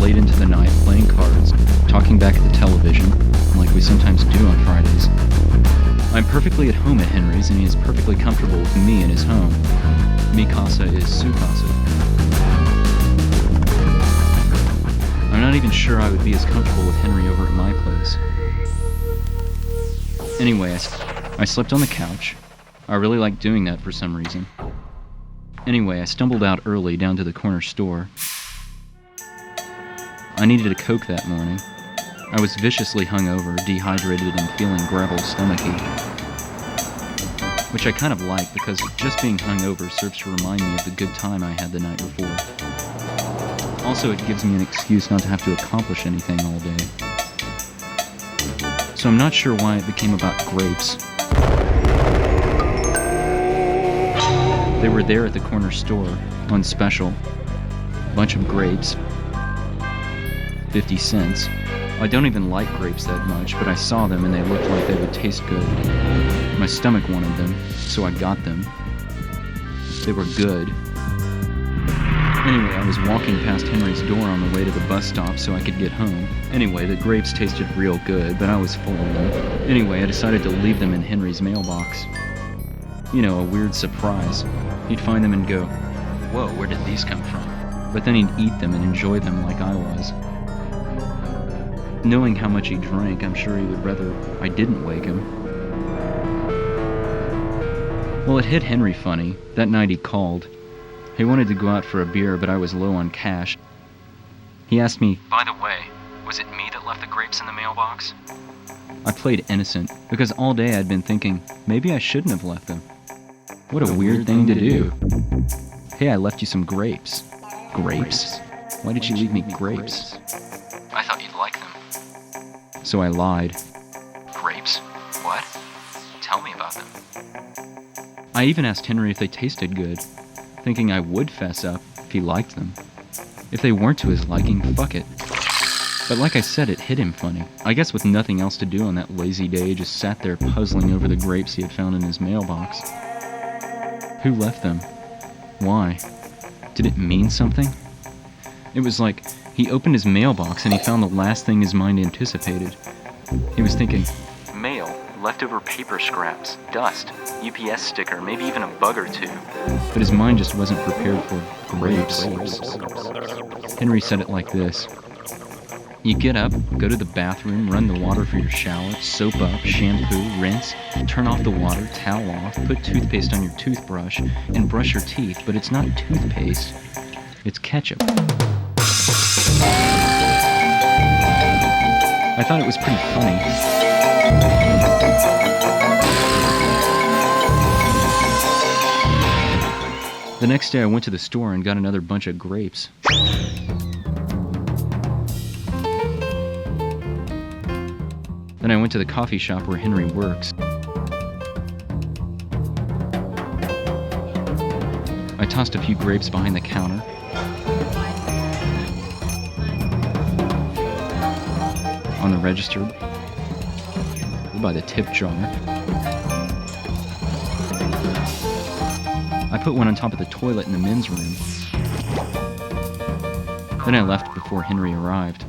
late into the night playing cards, talking back at the television, like we sometimes do on Fridays. I'm perfectly at home at Henry's, and he is perfectly comfortable with me in his home. Mi casa is su casa. I'm not even sure I would be as comfortable with Henry over at my place. Anyway, I slept on the couch. I really like doing that for some reason. Anyway, I stumbled out early down to the corner store. I needed a Coke that morning. I was viciously hungover, dehydrated, and feeling gravel-stomachy. Which I kind of like, because just being hungover serves to remind me of the good time I had the night before. Also, it gives me an excuse not to have to accomplish anything all day. So I'm not sure why it became about grapes. They were there at the corner store, on special. Bunch of grapes. 50 cents. I don't even like grapes that much, but I saw them and they looked like they would taste good. My stomach wanted them, so I got them. They were good. Anyway, I was walking past Henry's door on the way to the bus stop so I could get home. Anyway, the grapes tasted real good, but I was full of them. Anyway, I decided to leave them in Henry's mailbox. You know, a weird surprise. He'd find them and go, "Whoa, where did these come from?" But then he'd eat them and enjoy them like I was. Knowing how much he drank, I'm sure he would rather I didn't wake him. Well, it hit Henry funny. That night he called. He wanted to go out for a beer, but I was low on cash. He asked me, "By the way, was it me that left the grapes in the mailbox?" I played innocent, because all day I'd been thinking, maybe I shouldn't have left them. What a weird thing to do. Hey, I left you some grapes. Grapes? Why did you leave me grapes? I thought you'd like them. So I lied. Grapes? What? Tell me about them. I even asked Henry if they tasted good, thinking I would fess up if he liked them. If they weren't to his liking, fuck it. But like I said, it hit him funny. I guess with nothing else to do on that lazy day, he just sat there puzzling over the grapes he had found in his mailbox. Who left them? Why? Did it mean something? It was like he opened his mailbox and he found the last thing his mind anticipated. He was thinking, mail, leftover paper scraps, dust, UPS sticker, maybe even a bug or two. But his mind just wasn't prepared for grapes. Henry said it like this. You get up, go to the bathroom, run the water for your shower, soap up, shampoo, rinse, turn off the water, towel off, put toothpaste on your toothbrush, and brush your teeth, but it's not toothpaste, it's ketchup. I thought it was pretty funny. The next day I went to the store and got another bunch of grapes. Then I went to the coffee shop where Henry works. I tossed a few grapes behind the counter. On the register. By the tip jar. I put one on top of the toilet in the men's room. Then I left before Henry arrived.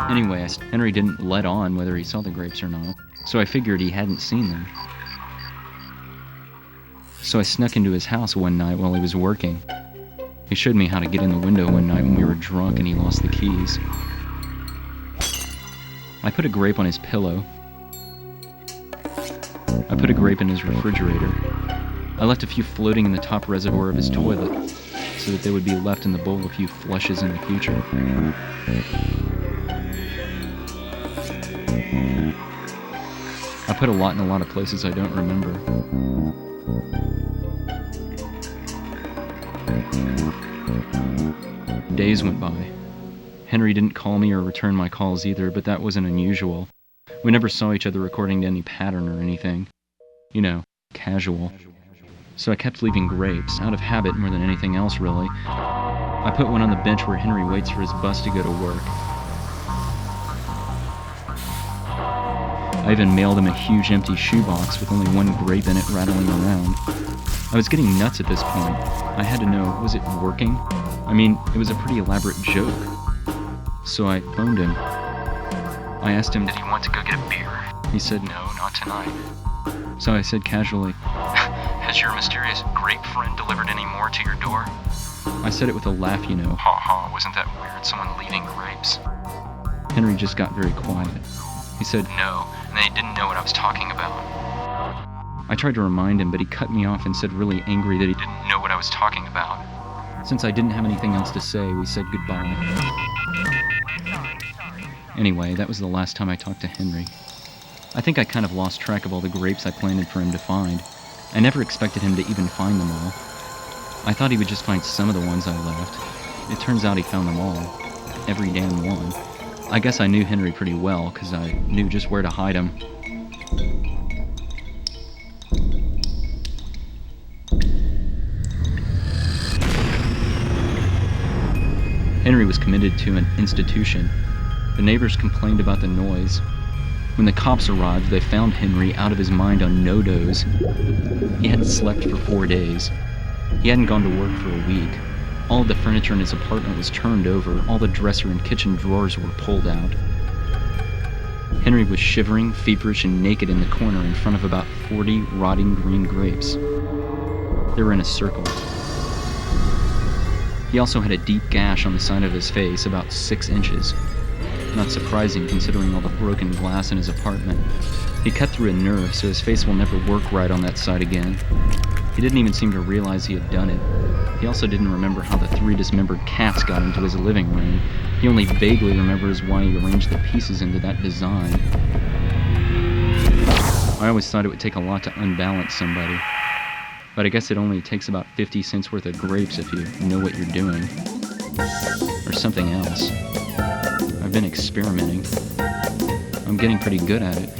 Anyway, Henry didn't let on whether he saw the grapes or not, so I figured he hadn't seen them. So I snuck into his house one night while he was working. He showed me how to get in the window one night when we were drunk and he lost the keys. I put a grape on his pillow. I put a grape in his refrigerator. I left a few floating in the top reservoir of his toilet so that they would be left in the bowl a few flushes in the future. I put a lot in a lot of places I don't remember. Days went by. Henry didn't call me or return my calls either, but that wasn't unusual. We never saw each other according to any pattern or anything. You know, casual. So I kept leaving grapes, out of habit more than anything else really. I put one on the bench where Henry waits for his bus to go to work. I even mailed him a huge empty shoebox with only one grape in it rattling around. I was getting nuts at this point. I had to know, was it working? I mean, it was a pretty elaborate joke. So I phoned him. I asked him, did he want to go get a beer? He said, no, not tonight. So I said casually, has your mysterious grape friend delivered any more to your door? I said it with a laugh, you know. Ha ha, wasn't that weird, someone leaving grapes? Henry just got very quiet. He said, no, and they didn't know what I was talking about. I tried to remind him, but he cut me off and said really angry that he didn't know what I was talking about. Since I didn't have anything else to say, we said goodbye. Anyway, that was the last time I talked to Henry. I think I kind of lost track of all the grapes I planned for him to find. I never expected him to even find them all. I thought he would just find some of the ones I left. It turns out he found them all. Every damn one. I guess I knew Henry pretty well, because I knew just where to hide him. Henry was committed to an institution. The neighbors complained about the noise. When the cops arrived, they found Henry out of his mind on no-dos. He hadn't slept for 4 days. He hadn't gone to work for a week. All of the furniture in his apartment was turned over. All the dresser and kitchen drawers were pulled out. Henry was shivering, feverish, and naked in the corner in front of about 40 rotting green grapes. They were in a circle. He also had a deep gash on the side of his face, about 6 inches. Not surprising considering all the broken glass in his apartment. He cut through a nerve, so his face will never work right on that side again. He didn't even seem to realize he had done it. He also didn't remember how the 3 dismembered cats got into his living room. He only vaguely remembers why he arranged the pieces into that design. I always thought it would take a lot to unbalance somebody. But I guess it only takes about 50 cents worth of grapes if you know what you're doing. Or something else. I've been experimenting. I'm getting pretty good at it.